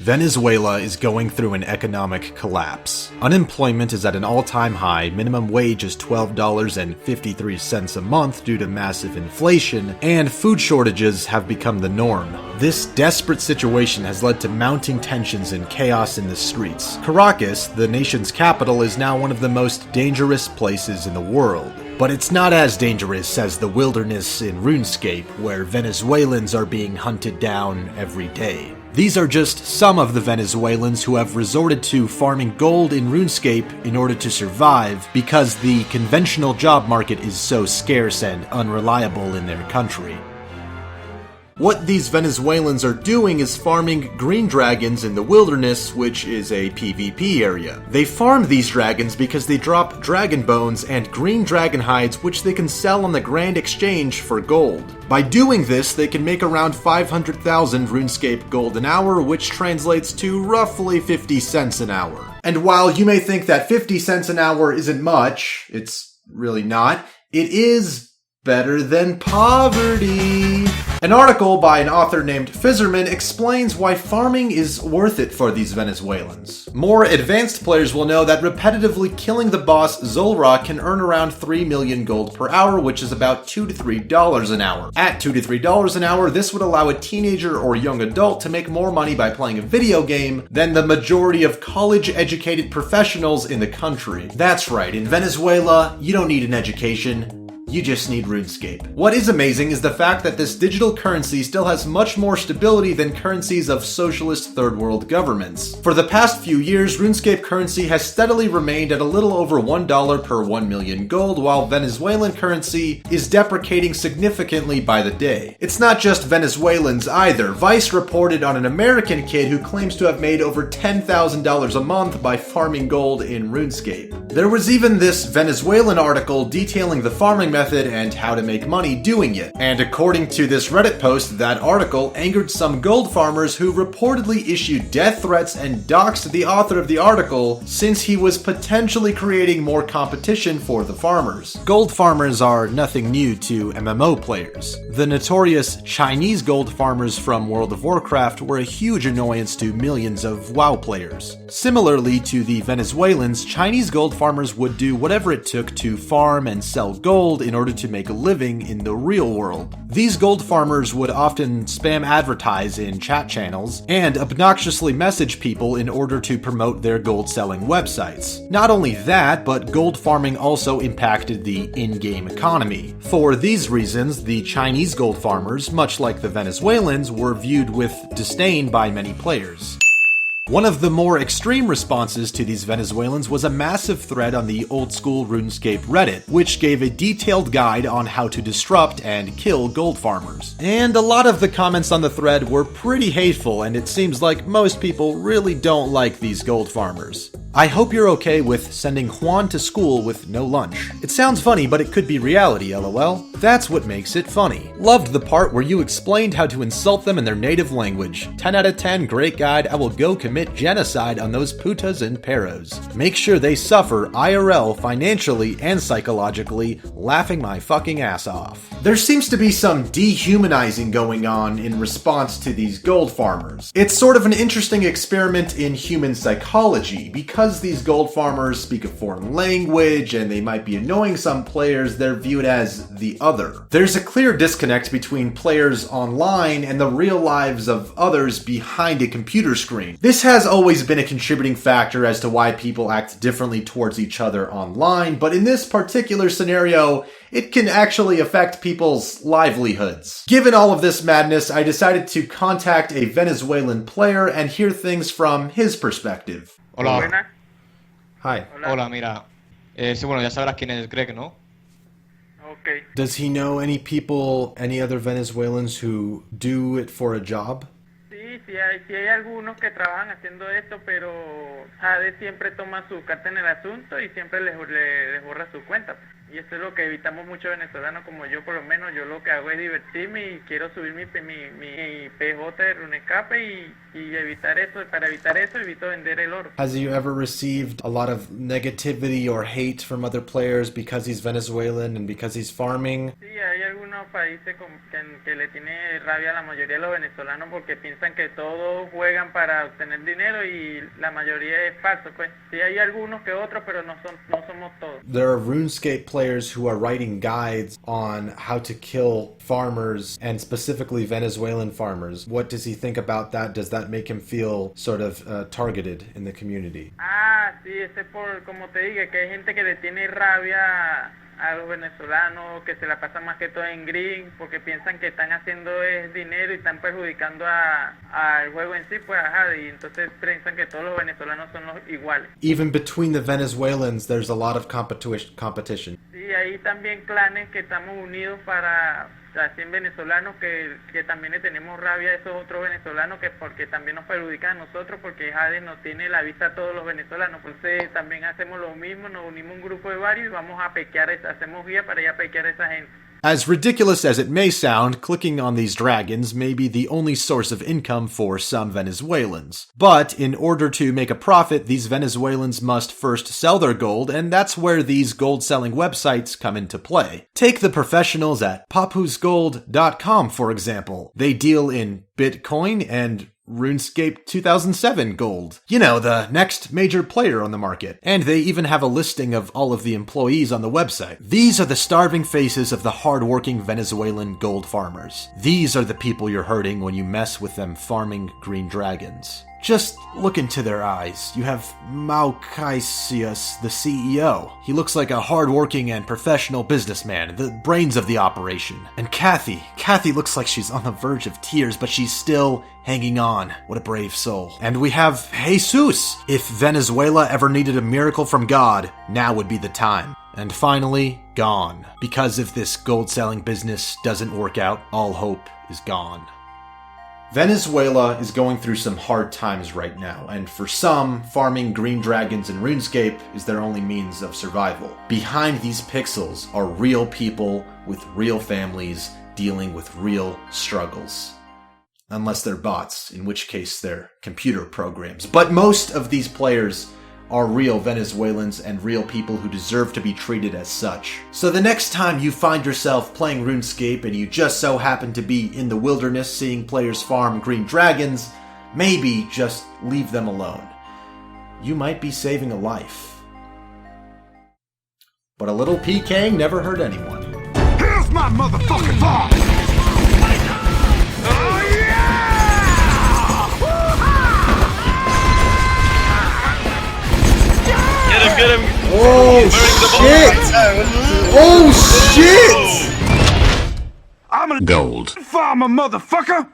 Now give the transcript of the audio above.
Venezuela is going through an economic collapse. Unemployment is at an all-time high, minimum wage is $12.53 a month due to massive inflation, and food shortages have become the norm. This desperate situation has led to mounting tensions and chaos in the streets. Caracas, the nation's capital, is now one of the most dangerous places in the world. But it's not as dangerous as the wilderness in RuneScape, where Venezuelans are being hunted down every day. These are just some of the Venezuelans who have resorted to farming gold in RuneScape in order to survive because the conventional job market is so scarce and unreliable in their country. What these Venezuelans are doing is farming green dragons in the wilderness, which is a PvP area. They farm these dragons because they drop dragon bones and green dragon hides, which they can sell on the Grand Exchange for gold. By doing this, they can make around 500,000 RuneScape gold an hour, which translates to roughly 50 cents an hour. And while you may think that 50 cents an hour isn't much, it's really not, it is better than poverty. An article by an author named Fizzerman explains why farming is worth it for these Venezuelans. More advanced players will know that repetitively killing the boss Zolra can earn around 3 million gold per hour, which is about $2 to $3 an hour. At $2 to $3 an hour, this would allow a teenager or young adult to make more money by playing a video game than the majority of college-educated professionals in the country. That's right, in Venezuela, you don't need an education. You just need RuneScape. What is amazing is the fact that this digital currency still has much more stability than currencies of socialist third world governments. For the past few years, RuneScape currency has steadily remained at a little over $1 per 1 million gold, while Venezuelan currency is depreciating significantly by the day. It's not just Venezuelans either. Vice reported on an American kid who claims to have made over $10,000 a month by farming gold in RuneScape. There was even this Venezuelan article detailing the farming method and how to make money doing it. And according to this Reddit post, that article angered some gold farmers who reportedly issued death threats and doxed the author of the article since he was potentially creating more competition for the farmers. Gold farmers are nothing new to MMO players. The notorious Chinese gold farmers from World of Warcraft were a huge annoyance to millions of WoW players. Similarly to the Venezuelans, Chinese gold farmers would do whatever it took to farm and sell gold in order to make a living in the real world. These gold farmers would often spam advertise in chat channels and obnoxiously message people in order to promote their gold selling websites. Not only that, but gold farming also impacted the in-game economy. For these reasons, the Chinese gold farmers, much like the Venezuelans, were viewed with disdain by many players. One of the more extreme responses to these Venezuelans was a massive thread on the Old School Runescape Reddit, which gave a detailed guide on how to disrupt and kill gold farmers. And a lot of the comments on the thread were pretty hateful, and it seems like most people really don't like these gold farmers. I hope you're okay with sending Juan to school with no lunch. It sounds funny, but it could be reality, lol. That's what makes it funny. Loved the part where you explained how to insult them in their native language. 10 out of 10, great guide. I will go commit genocide on those putas and perros. Make sure they suffer IRL financially and psychologically, laughing my fucking ass off. There seems to be some dehumanizing going on in response to these gold farmers. It's sort of an interesting experiment in human psychology, because these gold farmers speak a foreign language and they might be annoying some players, they're viewed as the other. There's a clear disconnect between players online and the real lives of others behind a computer screen. This has always been a contributing factor as to why people act differently towards each other online, but in this particular scenario, it can actually affect people's livelihoods. Given all of this madness, I decided to contact a Venezuelan player and hear things from his perspective. Hola. Hi. Hola, mira. Sí, bueno, ya sabrás quién es Greg, ¿no? Okay. Does he know any people, any other Venezuelans who do it for a job? Sí hay algunos que trabajan haciendo esto, pero Jade siempre toma su carta en el asunto y siempre les borra su cuenta. Y eso es lo que evitamos muchos venezolanos como yo, por lo menos. Yo lo que hago es divertirme y quiero subir mi PJ de RuneScape y evitar eso. Para evitar eso, evito vender el oro. Has you ever received a lot of negativity or hate from other players because he's Venezuelan and because he's farming? Sí, hay algunos países que le tiene rabia a la mayoría de los venezolanos porque piensan que todos juegan para obtener dinero y la mayoría es falso, pues. Sí hay algunos que otros, pero no somos todos. There are RuneScape players who are writing guides on how to kill farmers, and specifically Venezuelan farmers. What does he think about that? Does that make him feel sort of targeted in the community? Ah, sí, ese por, como te digo, que hay gente que le tiene rabia a los venezolanos, que se la pasan más que todo en Glink, porque piensan que están haciendo es dinero y están perjudicando al juego en sí, pues ajá, y entonces piensan que todos los venezolanos son los iguales. Even between the Venezuelans, there's a lot of competition. Sí, hay también clanes que estamos unidos para... así en venezolanos que también le tenemos rabia a esos otros venezolanos que porque también nos perjudican a nosotros porque Jade nos tiene la vista a todos los venezolanos, entonces también hacemos lo mismo, nos unimos un grupo de varios y vamos a pequear, hacemos guía para ir a pequear a esa gente. As ridiculous as it may sound, clicking on these dragons may be the only source of income for some Venezuelans. But in order to make a profit, these Venezuelans must first sell their gold, and that's where these gold-selling websites come into play. Take the professionals at papusgold.com, for example. They deal in Bitcoin and RuneScape 2007 gold. You know, the next major player on the market. And they even have a listing of all of the employees on the website. These are the starving faces of the hard-working Venezuelan gold farmers. These are the people you're hurting when you mess with them farming green dragons. Just look into their eyes. You have Maucaisius, the CEO. He looks like a hard-working and professional businessman, the brains of the operation. And Kathy looks like she's on the verge of tears, but she's still hanging on. What a brave soul. And we have Jesus. If Venezuela ever needed a miracle from God, now would be the time. And finally, gone. Because if this gold-selling business doesn't work out, all hope is gone. Venezuela is going through some hard times right now, and for some, farming green dragons in RuneScape is their only means of survival. Behind these pixels are real people with real families dealing with real struggles. Unless they're bots, in which case they're computer programs. But most of these players are real Venezuelans and real people who deserve to be treated as such. So the next time you find yourself playing RuneScape and you just so happen to be in the wilderness seeing players farm green dragons, maybe just leave them alone. You might be saving a life. But a little PKing never hurt anyone. Here's my motherfucking farm! Oh yeah! Get him! Oh shit! Oh shit! I'm a Gold. farmer, motherfucker!